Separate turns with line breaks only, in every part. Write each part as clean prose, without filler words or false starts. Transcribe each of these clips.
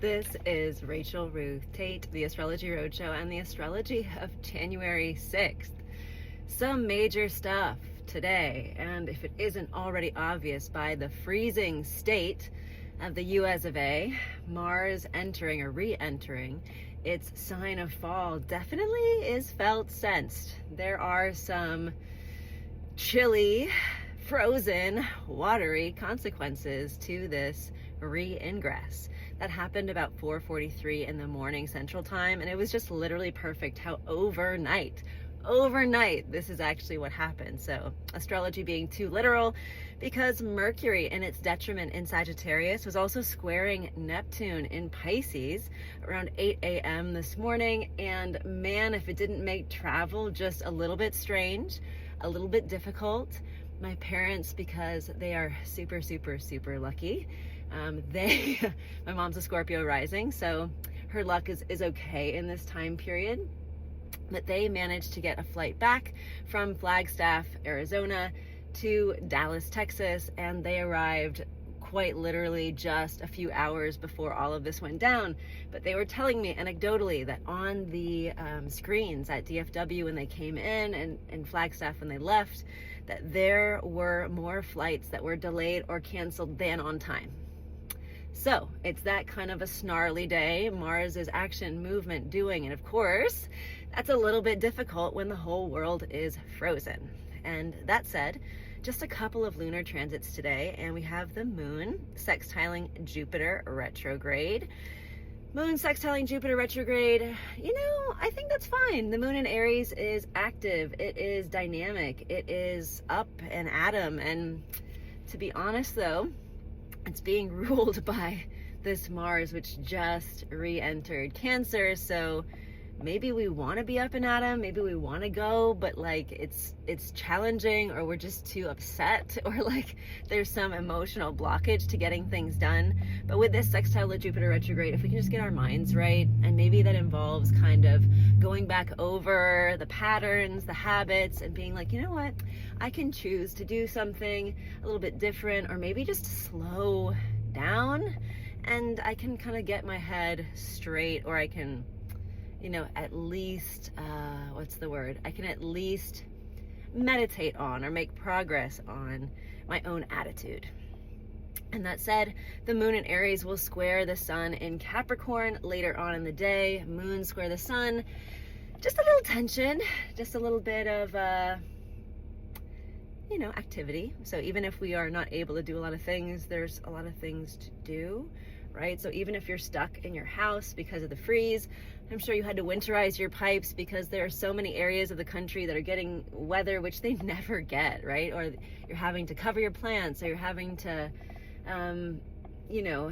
This is Rachel Ruth Tate, the Astrology Roadshow, and the astrology of January 6th. Some major stuff today, and if it isn't already obvious by the freezing state of the US of A, Mars entering or re-entering its sign of fall definitely is felt, sensed. There are some chilly, frozen, watery consequences to this re-ingress. That happened about 4:43 in the morning Central Time, and it was just literally perfect how overnight this is actually what happened. So astrology being too literal, because Mercury in its detriment in Sagittarius was also squaring Neptune in Pisces around 8 a.m. this morning. And man, if it didn't make travel just a little bit strange, a little bit difficult. My parents, because they are super, super, super lucky. My mom's a Scorpio rising, so her luck is okay in this time period. But they managed to get a flight back from Flagstaff, Arizona to Dallas, Texas, and they arrived quite literally just a few hours before all of this went down. But they were telling me anecdotally that on the screens at DFW when they came in and Flagstaff when they left, that there were more flights that were delayed or canceled than on time. So it's that kind of a snarly day. Mars is action, movement, doing, and of course, that's a little bit difficult when the whole world is frozen. And that said, just a couple of lunar transits today, and we have the moon sextiling Jupiter retrograde. Moon sextiling Jupiter retrograde, I think that's fine. The moon in Aries is active, it is dynamic, it is up and atom. And to be honest though, it's being ruled by this Mars, which just re-entered Cancer. So maybe we want to be up and at 'em, maybe we want to go, but like it's challenging, or we're just too upset, or like there's some emotional blockage to getting things done. But with this sextile to Jupiter retrograde, if we can just get our minds right, and maybe that involves kind of going back over the patterns, the habits, and being like, you know what, I can choose to do something a little bit different, or maybe just slow down, and I can kind of get my head straight, or I can at least, I can at least meditate on or make progress on my own attitude. And that said, the moon in Aries will square the sun in Capricorn later on in the day. Moon square the sun, just a little tension, just a little bit of, activity. So even if we are not able to do a lot of things, there's a lot of things to do, right? So even if you're stuck in your house because of the freeze, I'm sure you had to winterize your pipes because there are so many areas of the country that are getting weather which they never get, right? Or you're having to cover your plants, or you're having to,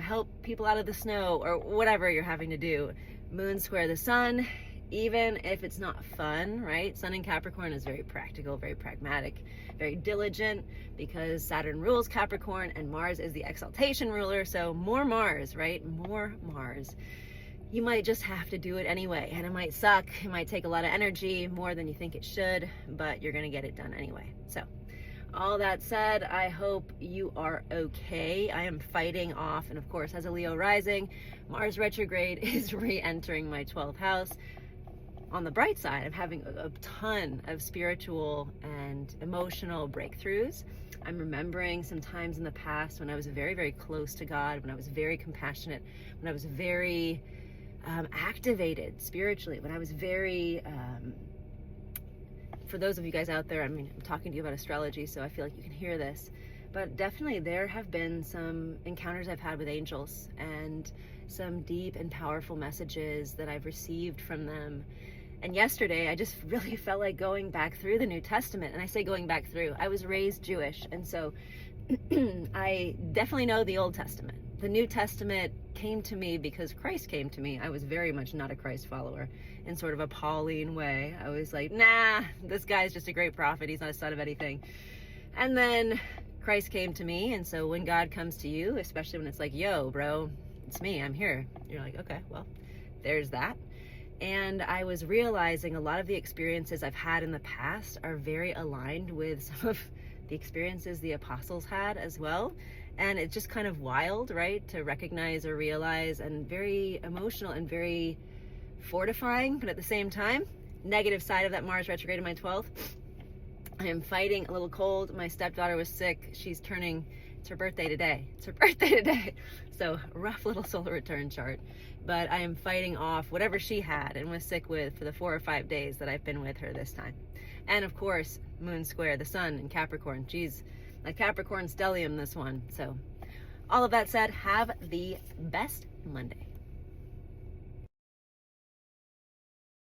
help people out of the snow, or whatever you're having to do. Moon square the sun, even if it's not fun, right? Sun in Capricorn is very practical, very pragmatic, very diligent, because Saturn rules Capricorn and Mars is the exaltation ruler. So more Mars, right? More Mars. You might just have to do it anyway, and it might suck. It might take a lot of energy, more than you think it should, but you're gonna get it done anyway. So all that said, I hope you are okay. I am fighting off, and of course, as a Leo rising, Mars retrograde is re-entering my 12th house. On the bright side, I'm having a ton of spiritual and emotional breakthroughs. I'm remembering some times in the past when I was very, very close to God, when I was very compassionate, when I was very activated spiritually, when I was very, for those of you guys out there, I'm talking to you about astrology, so I feel like you can hear this, but definitely there have been some encounters I've had with angels, and some deep and powerful messages that I've received from them. And yesterday, I just really felt like going back through the New Testament. And I say going back through, I was raised Jewish, and so I definitely know the Old Testament. The New Testament came to me because Christ came to me. I was very much not a Christ follower in sort of a Pauline way. I was like, nah, this guy's just a great prophet. He's not a son of anything. And then Christ came to me. And so when God comes to you, especially when it's like, yo, bro, it's me, I'm here. You're like, okay, well, there's that. And I was realizing a lot of the experiences I've had in the past are very aligned with some of the experiences the apostles had as well. And it's just kind of wild, right, to recognize or realize, and very emotional and very fortifying, but at the same time, negative side of that Mars retrograde in my 12th, I am fighting a little cold. My stepdaughter was sick. She's turning, it's her birthday today. It's her birthday today. So rough little solar return chart. But I am fighting off whatever she had and was sick with for the 4 or 5 days that I've been with her this time. And of course, moon square, the sun in Capricorn. Geez, a Capricorn stellium this one. So all of that said, have the best Monday.